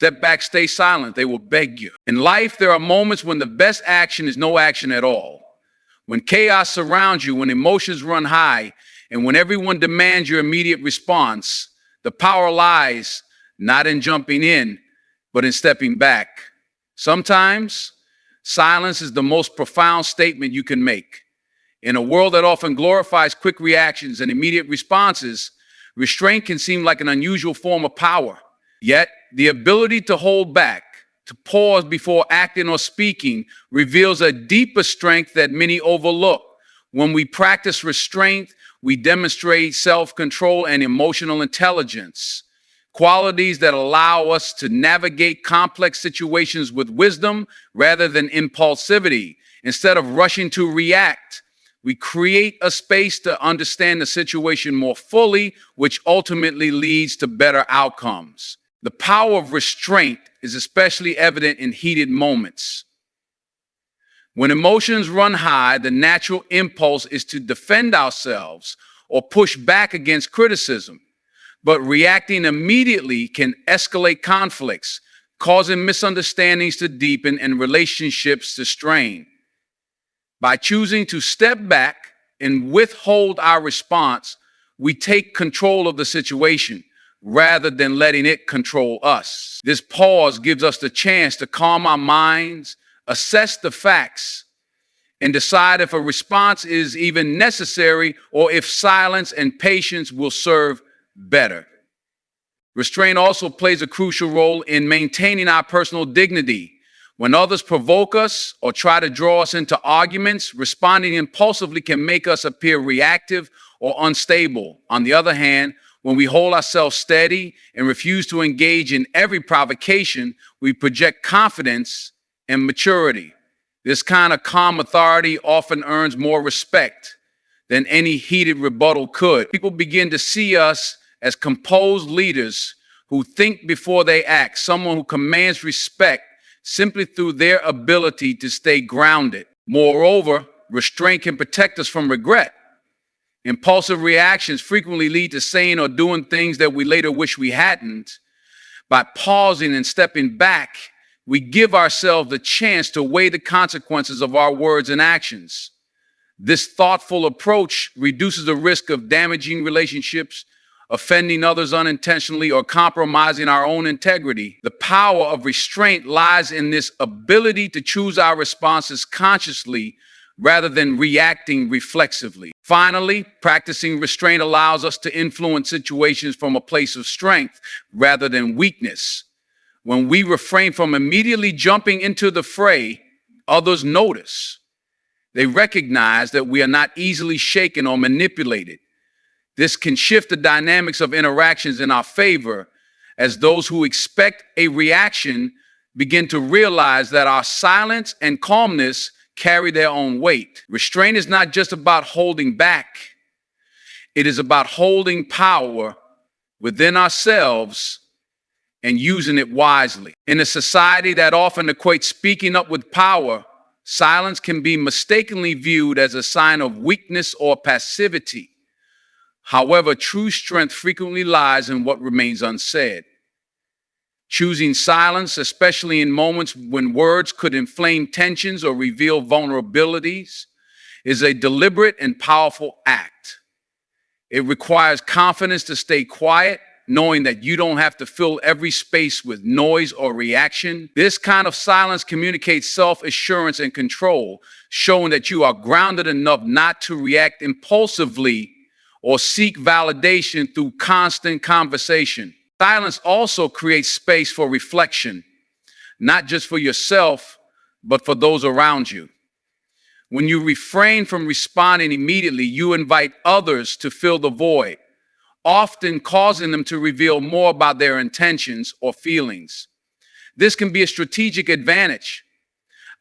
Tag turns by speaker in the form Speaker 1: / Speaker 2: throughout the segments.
Speaker 1: Step back, stay silent. They will beg you. In life, there are moments when the best action is no action at all. When chaos surrounds you, when emotions run high, and when everyone demands your immediate response, the power lies not in jumping in, but in stepping back. Sometimes, silence is the most profound statement you can make. In a world that often glorifies quick reactions and immediate responses, restraint can seem like an unusual form of power. Yet, the ability to hold back, to pause before acting or speaking, reveals a deeper strength that many overlook. When we practice restraint, we demonstrate self-control and emotional intelligence, qualities that allow us to navigate complex situations with wisdom rather than impulsivity. Instead of rushing to react, we create a space to understand the situation more fully, which ultimately leads to better outcomes. The power of restraint is especially evident in heated moments. When emotions run high, the natural impulse is to defend ourselves or push back against criticism. But reacting immediately can escalate conflicts, causing misunderstandings to deepen and relationships to strain. By choosing to step back and withhold our response, we take control of the situation rather than letting it control us. This pause gives us the chance to calm our minds, assess the facts, and decide if a response is even necessary or if silence and patience will serve better. Restraint also plays a crucial role in maintaining our personal dignity. When others provoke us or try to draw us into arguments, responding impulsively can make us appear reactive or unstable. On the other hand, when we hold ourselves steady and refuse to engage in every provocation, we project confidence and maturity. This kind of calm authority often earns more respect than any heated rebuttal could. People begin to see us as composed leaders who think before they act, someone who commands respect simply through their ability to stay grounded. Moreover, restraint can protect us from regret. Impulsive reactions frequently lead to saying or doing things that we later wish we hadn't. By pausing and stepping back, we give ourselves the chance to weigh the consequences of our words and actions. This thoughtful approach reduces the risk of damaging relationships, offending others unintentionally, or compromising our own integrity. The power of restraint lies in this ability to choose our responses consciously rather than reacting reflexively. Finally, practicing restraint allows us to influence situations from a place of strength rather than weakness. When we refrain from immediately jumping into the fray, others notice. They recognize that we are not easily shaken or manipulated. This can shift the dynamics of interactions in our favor, as those who expect a reaction begin to realize that our silence and calmness carry their own weight. Restraint is not just about holding back. It is about holding power within ourselves and using it wisely. In a society that often equates speaking up with power, silence can be mistakenly viewed as a sign of weakness or passivity. However, true strength frequently lies in what remains unsaid. Choosing silence, especially in moments when words could inflame tensions or reveal vulnerabilities, is a deliberate and powerful act. It requires confidence to stay quiet, knowing that you don't have to fill every space with noise or reaction. This kind of silence communicates self-assurance and control, showing that you are grounded enough not to react impulsively or seek validation through constant conversation. Silence also creates space for reflection, not just for yourself, but for those around you. When you refrain from responding immediately, you invite others to fill the void, often causing them to reveal more about their intentions or feelings. This can be a strategic advantage,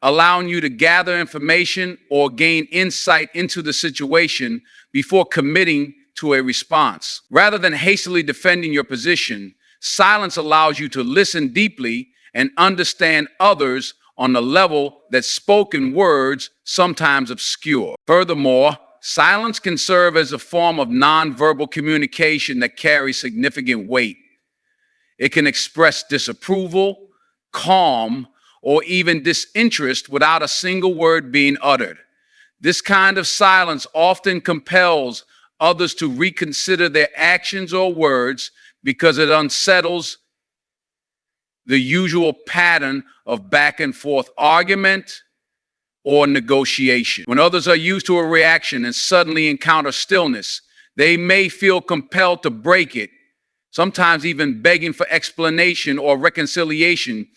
Speaker 1: allowing you to gather information or gain insight into the situation before committing to a response. Rather than hastily defending your position, silence allows you to listen deeply and understand others on a level that spoken words sometimes obscure. Furthermore, silence can serve as a form of nonverbal communication that carries significant weight. It can express disapproval, calm, or even disinterest without a single word being uttered. This kind of silence often compels others to reconsider their actions or words because it unsettles the usual pattern of back and forth argument or negotiation. When others are used to a reaction and suddenly encounter stillness, they may feel compelled to break it, sometimes even begging for explanation or reconciliation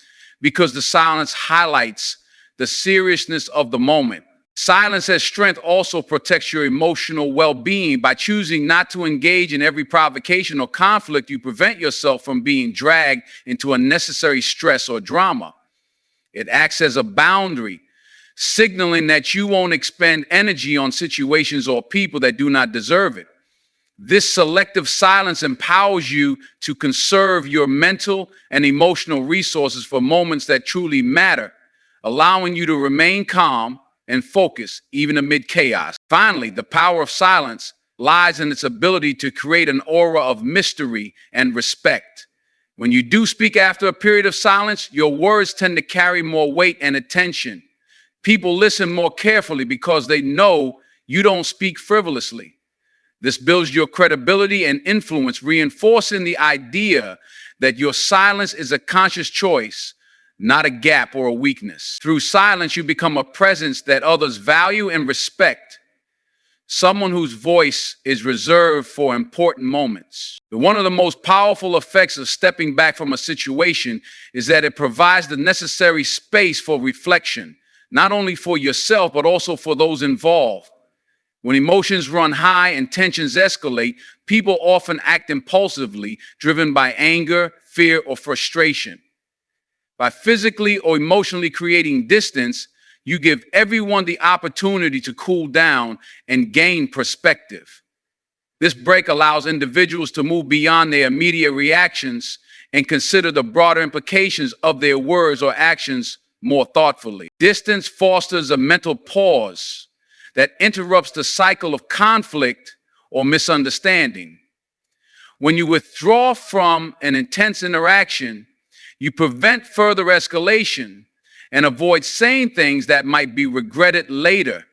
Speaker 1: because the silence highlights the seriousness of the moment. Silence as strength also protects your emotional well-being. By choosing not to engage in every provocation or conflict, you prevent yourself from being dragged into unnecessary stress or drama. It acts as a boundary, signaling that you won't expend energy on situations or people that do not deserve it. This selective silence empowers you to conserve your mental and emotional resources for moments that truly matter, allowing you to remain calm and focused even amid chaos. Finally, the power of silence lies in its ability to create an aura of mystery and respect. When you do speak after a period of silence, your words tend to carry more weight and attention. People listen more carefully because they know you don't speak frivolously. This builds your credibility and influence, reinforcing the idea that your silence is a conscious choice, not a gap or a weakness. Through silence, you become a presence that others value and respect, someone whose voice is reserved for important moments. One of the most powerful effects of stepping back from a situation is that it provides the necessary space for reflection, not only for yourself, but also for those involved. When emotions run high and tensions escalate, people often act impulsively, driven by anger, fear, or frustration. By physically or emotionally creating distance, you give everyone the opportunity to cool down and gain perspective. This break allows individuals to move beyond their immediate reactions and consider the broader implications of their words or actions more thoughtfully. Distance fosters a mental pause that interrupts the cycle of conflict or misunderstanding. When you withdraw from an intense interaction, you prevent further escalation and avoid saying things that might be regretted later.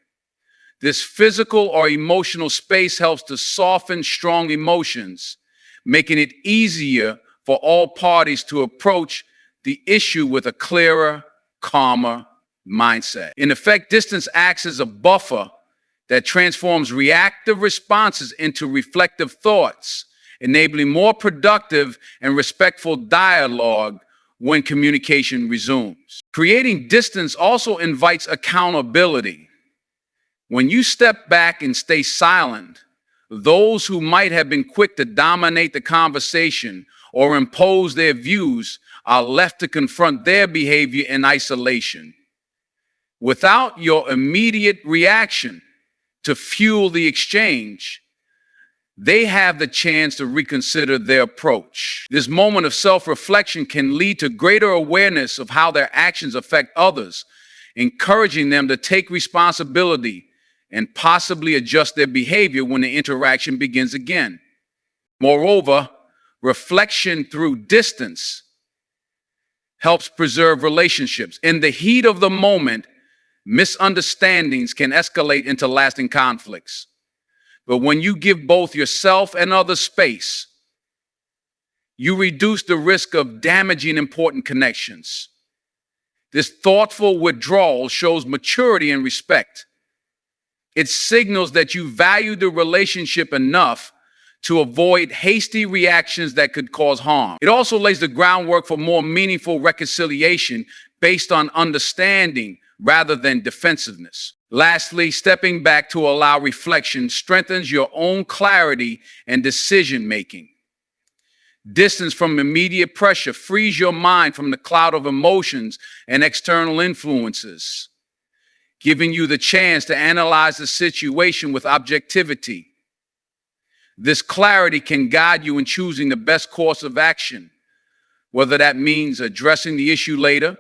Speaker 1: This physical or emotional space helps to soften strong emotions, making it easier for all parties to approach the issue with a clearer, calmer mindset. In effect, distance acts as a buffer that transforms reactive responses into reflective thoughts, enabling more productive and respectful dialogue when communication resumes. Creating distance also invites accountability. When you step back and stay silent, those who might have been quick to dominate the conversation or impose their views are left to confront their behavior in isolation. Without your immediate reaction to fuel the exchange, they have the chance to reconsider their approach. This moment of self-reflection can lead to greater awareness of how their actions affect others, encouraging them to take responsibility and possibly adjust their behavior when the interaction begins again. Moreover, reflection through distance helps preserve relationships. In the heat of the moment, misunderstandings can escalate into lasting conflicts. But when you give both yourself and others space, you reduce the risk of damaging important connections. This thoughtful withdrawal shows maturity and respect. It signals that you value the relationship enough to avoid hasty reactions that could cause harm. It also lays the groundwork for more meaningful reconciliation based on understanding rather than defensiveness. Lastly, stepping back to allow reflection strengthens your own clarity and decision-making. Distance from immediate pressure frees your mind from the cloud of emotions and external influences, giving you the chance to analyze the situation with objectivity. This clarity can guide you in choosing the best course of action, whether that means addressing the issue later,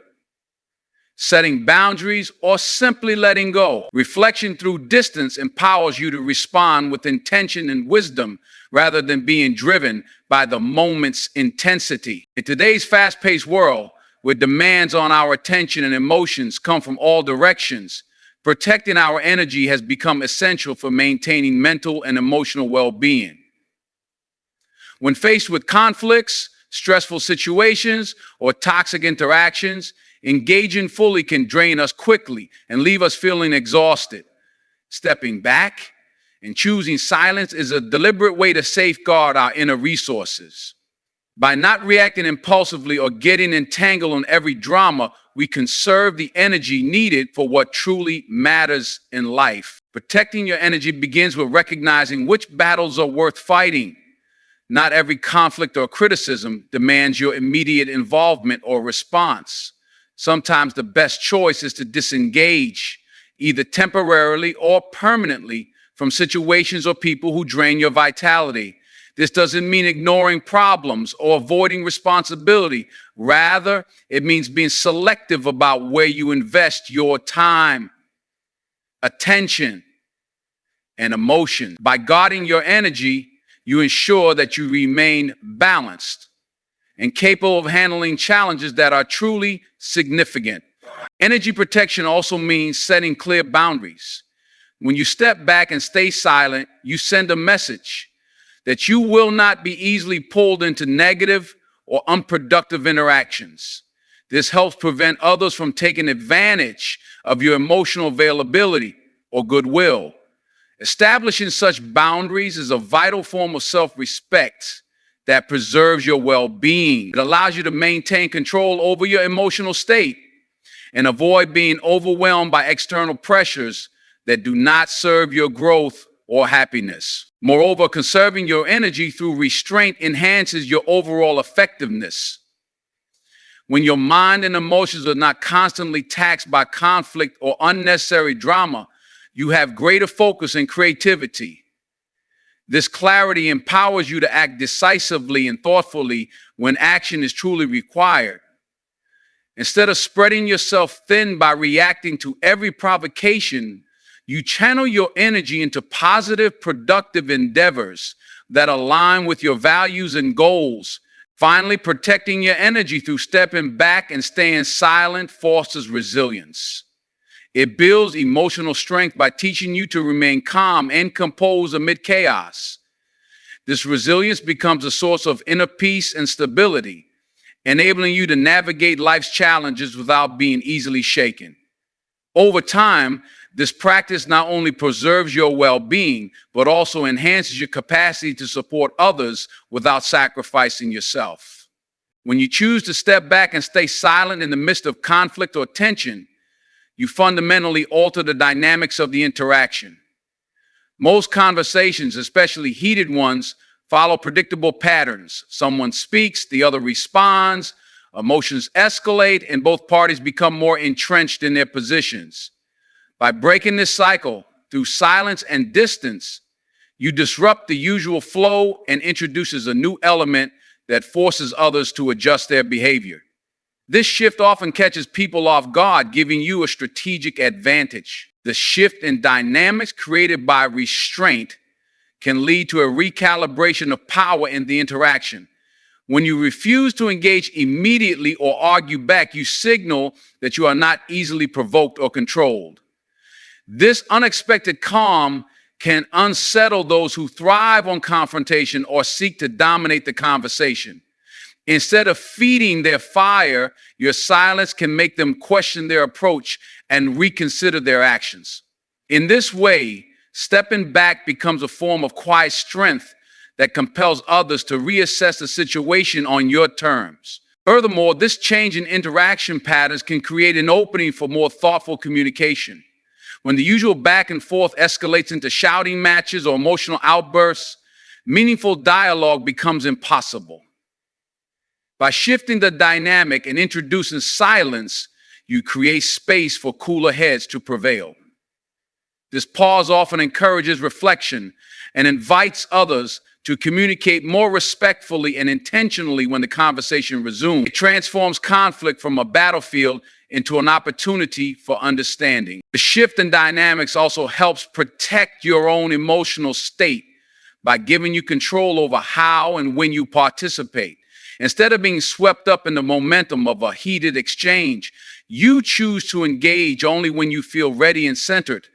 Speaker 1: setting boundaries, or simply letting go. Reflection through distance empowers you to respond with intention and wisdom, rather than being driven by the moment's intensity. In today's fast-paced world, where demands on our attention and emotions come from all directions, protecting our energy has become essential for maintaining mental and emotional well-being. When faced with conflicts, stressful situations, or toxic interactions, engaging fully can drain us quickly and leave us feeling exhausted. Stepping back and choosing silence is a deliberate way to safeguard our inner resources. By not reacting impulsively or getting entangled in every drama, we conserve the energy needed for what truly matters in life. Protecting your energy begins with recognizing which battles are worth fighting. Not every conflict or criticism demands your immediate involvement or response. Sometimes the best choice is to disengage, either temporarily or permanently, from situations or people who drain your vitality. This doesn't mean ignoring problems or avoiding responsibility. Rather, it means being selective about where you invest your time, attention, and emotion. By guarding your energy, you ensure that you remain balanced and capable of handling challenges that are truly significant. Energy protection also means setting clear boundaries. When you step back and stay silent, you send a message that you will not be easily pulled into negative or unproductive interactions. This helps prevent others from taking advantage of your emotional availability or goodwill. Establishing such boundaries is a vital form of self-respect that preserves your well-being. It allows you to maintain control over your emotional state and avoid being overwhelmed by external pressures that do not serve your growth or happiness. Moreover, conserving your energy through restraint enhances your overall effectiveness. When your mind and emotions are not constantly taxed by conflict or unnecessary drama, you have greater focus and creativity. This clarity empowers you to act decisively and thoughtfully when action is truly required. Instead of spreading yourself thin by reacting to every provocation, you channel your energy into positive, productive endeavors that align with your values and goals. Finally, protecting your energy through stepping back and staying silent fosters resilience. It builds emotional strength by teaching you to remain calm and composed amid chaos. This resilience becomes a source of inner peace and stability, enabling you to navigate life's challenges without being easily shaken. Over time, this practice not only preserves your well-being, but also enhances your capacity to support others without sacrificing yourself. When you choose to step back and stay silent in the midst of conflict or tension, you fundamentally alter the dynamics of the interaction. Most conversations, especially heated ones, follow predictable patterns. Someone speaks, the other responds, emotions escalate, and both parties become more entrenched in their positions. By breaking this cycle through silence and distance, you disrupt the usual flow and introduces a new element that forces others to adjust their behavior. This shift often catches people off guard, giving you a strategic advantage. The shift in dynamics created by restraint can lead to a recalibration of power in the interaction. When you refuse to engage immediately or argue back, you signal that you are not easily provoked or controlled. This unexpected calm can unsettle those who thrive on confrontation or seek to dominate the conversation. Instead of feeding their fire, your silence can make them question their approach and reconsider their actions. In this way, stepping back becomes a form of quiet strength that compels others to reassess the situation on your terms. Furthermore, this change in interaction patterns can create an opening for more thoughtful communication. When the usual back and forth escalates into shouting matches or emotional outbursts, meaningful dialogue becomes impossible. By shifting the dynamic and introducing silence, you create space for cooler heads to prevail. This pause often encourages reflection and invites others to communicate more respectfully and intentionally when the conversation resumes. It transforms conflict from a battlefield into an opportunity for understanding. The shift in dynamics also helps protect your own emotional state by giving you control over how and when you participate. Instead of being swept up in the momentum of a heated exchange, you choose to engage only when you feel ready and centered.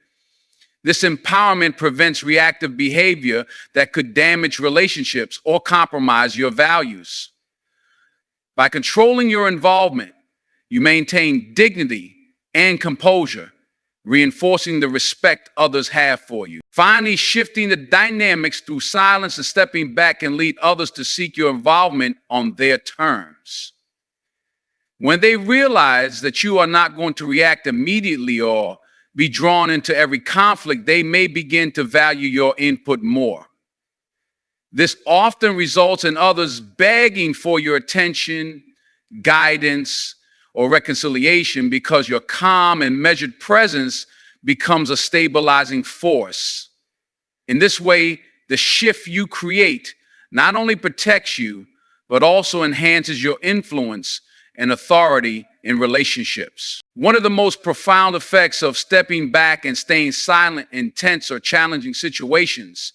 Speaker 1: This empowerment prevents reactive behavior that could damage relationships or compromise your values. By controlling your involvement, you maintain dignity and composure, reinforcing the respect others have for you. Finally, shifting the dynamics through silence and stepping back can lead others to seek your involvement on their terms. When they realize that you are not going to react immediately or be drawn into every conflict, they may begin to value your input more. This often results in others begging for your attention, guidance, or reconciliation because your calm and measured presence becomes a stabilizing force. In this way, the shift you create not only protects you, but also enhances your influence and authority in relationships. One of the most profound effects of stepping back and staying silent in tense or challenging situations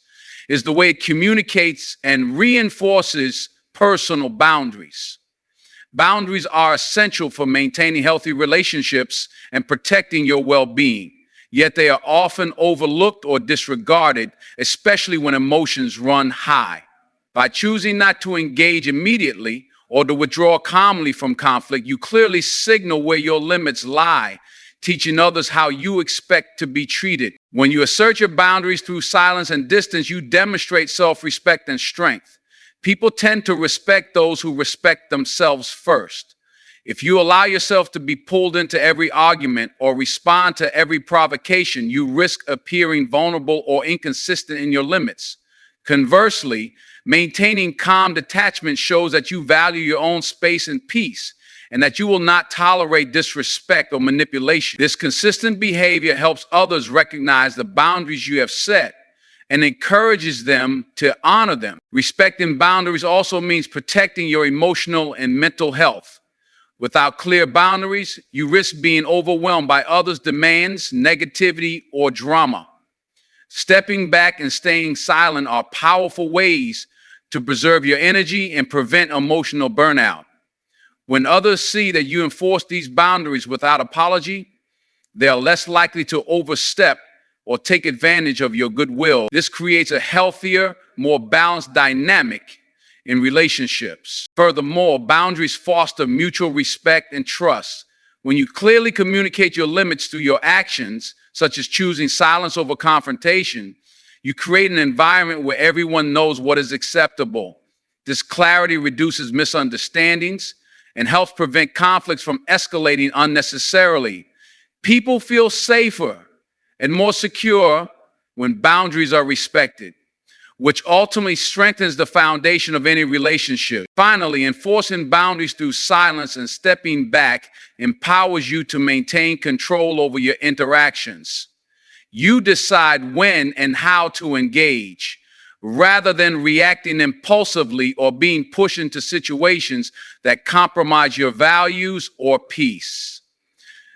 Speaker 1: is the way it communicates and reinforces personal boundaries. Boundaries are essential for maintaining healthy relationships and protecting your well-being, yet they are often overlooked or disregarded, especially when emotions run high. By choosing not to engage immediately or to withdraw calmly from conflict, you clearly signal where your limits lie, teaching others how you expect to be treated. When you assert your boundaries through silence and distance, you demonstrate self-respect and strength. People tend to respect those who respect themselves first. If you allow yourself to be pulled into every argument or respond to every provocation, you risk appearing vulnerable or inconsistent in your limits. Conversely, maintaining calm detachment shows that you value your own space and peace, and that you will not tolerate disrespect or manipulation. This consistent behavior helps others recognize the boundaries you have set and encourages them to honor them. Respecting boundaries also means protecting your emotional and mental health. Without clear boundaries, you risk being overwhelmed by others' demands, negativity, or drama. Stepping back and staying silent are powerful ways to preserve your energy and prevent emotional burnout. When others see that you enforce these boundaries without apology, they are less likely to overstep or take advantage of your goodwill. This creates a healthier, more balanced dynamic in relationships. Furthermore, boundaries foster mutual respect and trust. When you clearly communicate your limits through your actions, such as choosing silence over confrontation, you create an environment where everyone knows what is acceptable. This clarity reduces misunderstandings and helps prevent conflicts from escalating unnecessarily. People feel safer and more secure when boundaries are respected, which ultimately strengthens the foundation of any relationship. Finally, enforcing boundaries through silence and stepping back empowers you to maintain control over your interactions. You decide when and how to engage, rather than reacting impulsively or being pushed into situations that compromise your values or peace.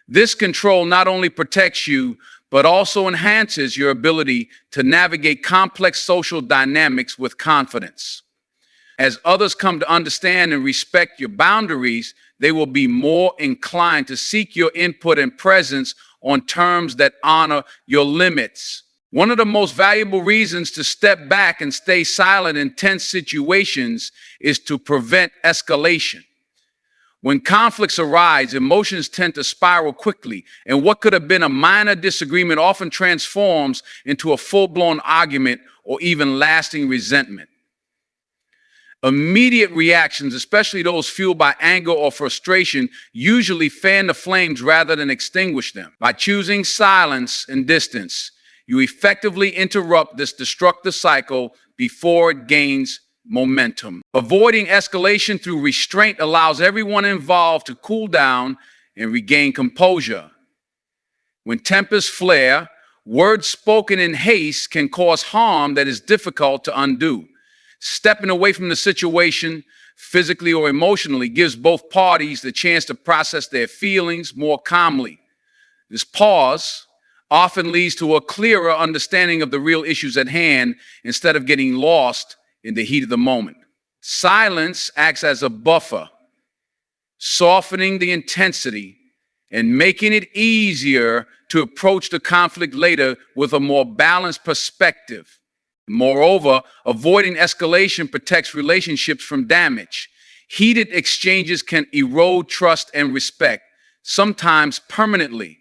Speaker 1: This control not only protects you, but also enhances your ability to navigate complex social dynamics with confidence. As others come to understand and respect your boundaries, they will be more inclined to seek your input and presence on terms that honor your limits. One of the most valuable reasons to step back and stay silent in tense situations is to prevent escalation. When conflicts arise, emotions tend to spiral quickly, and what could have been a minor disagreement often transforms into a full-blown argument or even lasting resentment. Immediate reactions, especially those fueled by anger or frustration, usually fan the flames rather than extinguish them. By choosing silence and distance, you effectively interrupt this destructive cycle before it gains momentum. Avoiding escalation through restraint allows everyone involved to cool down and regain composure. When tempests flare, words spoken in haste can cause harm that is difficult to undo. Stepping away from the situation, physically or emotionally, gives both parties the chance to process their feelings more calmly. This pause often leads to a clearer understanding of the real issues at hand instead of getting lost in the heat of the moment. Silence acts as a buffer, softening the intensity and making it easier to approach the conflict later with a more balanced perspective. Moreover, avoiding escalation protects relationships from damage. Heated exchanges can erode trust and respect, sometimes permanently.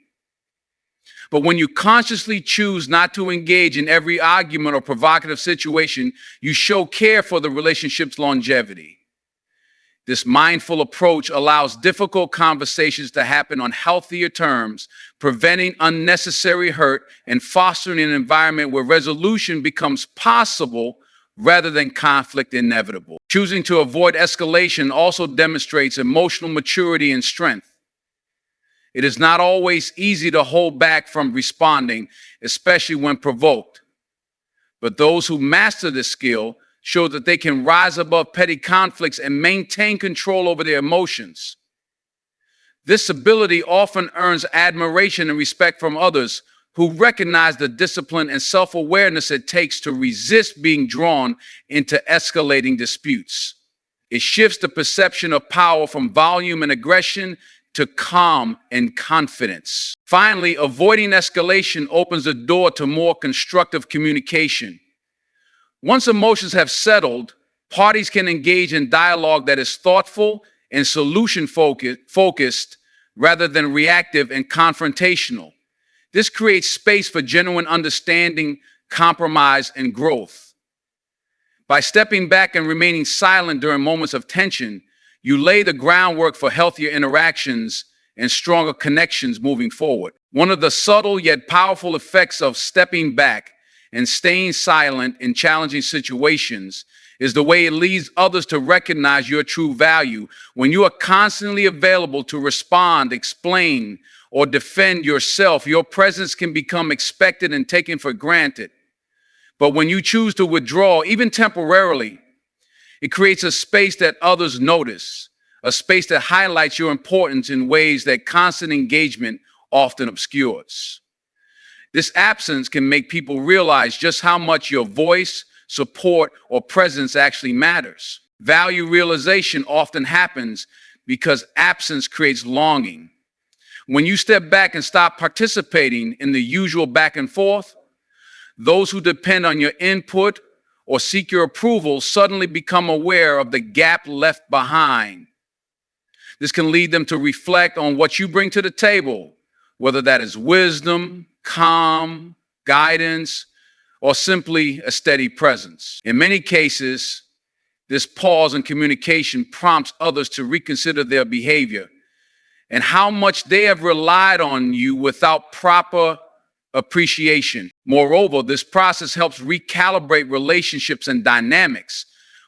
Speaker 1: But when you consciously choose not to engage in every argument or provocative situation, you show care for the relationship's longevity. This mindful approach allows difficult conversations to happen on healthier terms, preventing unnecessary hurt and fostering an environment where resolution becomes possible rather than conflict inevitable. Choosing to avoid escalation also demonstrates emotional maturity and strength. It is not always easy to hold back from responding, especially when provoked. But those who master this skill show that they can rise above petty conflicts and maintain control over their emotions. This ability often earns admiration and respect from others who recognize the discipline and self-awareness it takes to resist being drawn into escalating disputes. It shifts the perception of power from volume and aggression to calm and confidence. Finally, avoiding escalation opens the door to more constructive communication. Once emotions have settled, parties can engage in dialogue that is thoughtful and solution-focused rather than reactive and confrontational. This creates space for genuine understanding, compromise, and growth. By stepping back and remaining silent during moments of tension, you lay the groundwork for healthier interactions and stronger connections moving forward. One of the subtle yet powerful effects of stepping back and staying silent in challenging situations is the way it leads others to recognize your true value. When you are constantly available to respond, explain, or defend yourself, your presence can become expected and taken for granted. But when you choose to withdraw, even temporarily, it creates a space that others notice, a space that highlights your importance in ways that constant engagement often obscures. This absence can make people realize just how much your voice, support, or presence actually matters. Value realization often happens because absence creates longing. When you step back and stop participating in the usual back and forth, those who depend on your input or seek your approval suddenly become aware of the gap left behind. This can lead them to reflect on what you bring to the table, whether that is wisdom, calm, guidance, or simply a steady presence. In many cases, this pause in communication prompts others to reconsider their behavior and how much they have relied on you without proper appreciation. Moreover, this process helps recalibrate relationships and dynamics.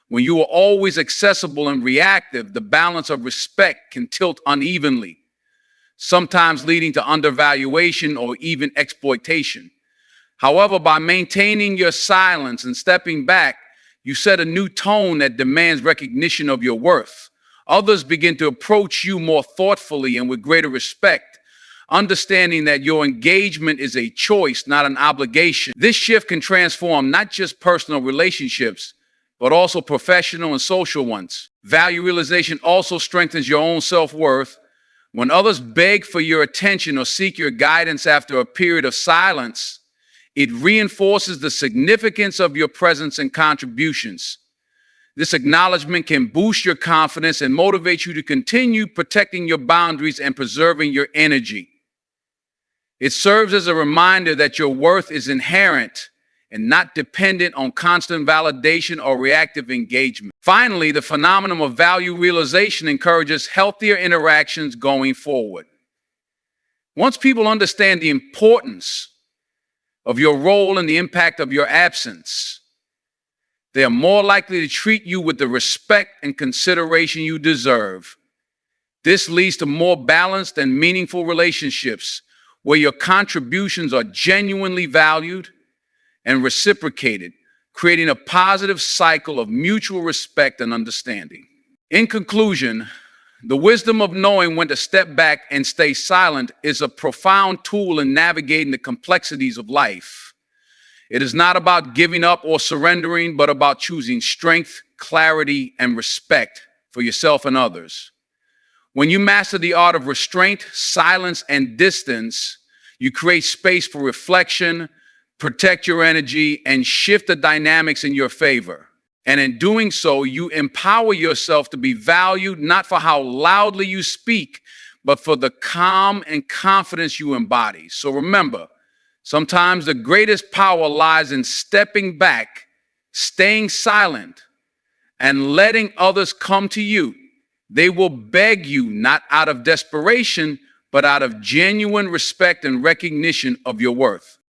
Speaker 1: When you are always accessible and reactive, the balance of respect can tilt unevenly, sometimes leading to undervaluation or even exploitation. However, by maintaining your silence and stepping back, you set a new tone that demands recognition of your worth. Others begin to approach you more thoughtfully and with greater respect, understanding that your engagement is a choice, not an obligation. This shift can transform not just personal relationships, but also professional and social ones. Value realization also strengthens your own self-worth. When others beg for your attention or seek your guidance after a period of silence, it reinforces the significance of your presence and contributions. This acknowledgement can boost your confidence and motivate you to continue protecting your boundaries and preserving your energy. It serves as a reminder that your worth is inherent and not dependent on constant validation or reactive engagement. Finally, the phenomenon of value realization encourages healthier interactions going forward. Once people understand the importance of your role and the impact of your absence, they are more likely to treat you with the respect and consideration you deserve. This leads to more balanced and meaningful relationships where your contributions are genuinely valued and reciprocated, creating a positive cycle of mutual respect and understanding. In conclusion, The wisdom of knowing when to step back and stay silent is a profound tool in navigating the complexities of life. It is not about giving up or surrendering, but about choosing strength, clarity, and respect for yourself and others. When you master the art of restraint, silence, and distance, you create space for reflection, protect your energy, and shift the dynamics in your favor. And in doing so, you empower yourself to be valued not for how loudly you speak, but for the calm and confidence you embody. So remember, sometimes the greatest power lies in stepping back, staying silent, and letting others come to you. They will beg you not out of desperation, but out of genuine respect and recognition of your worth.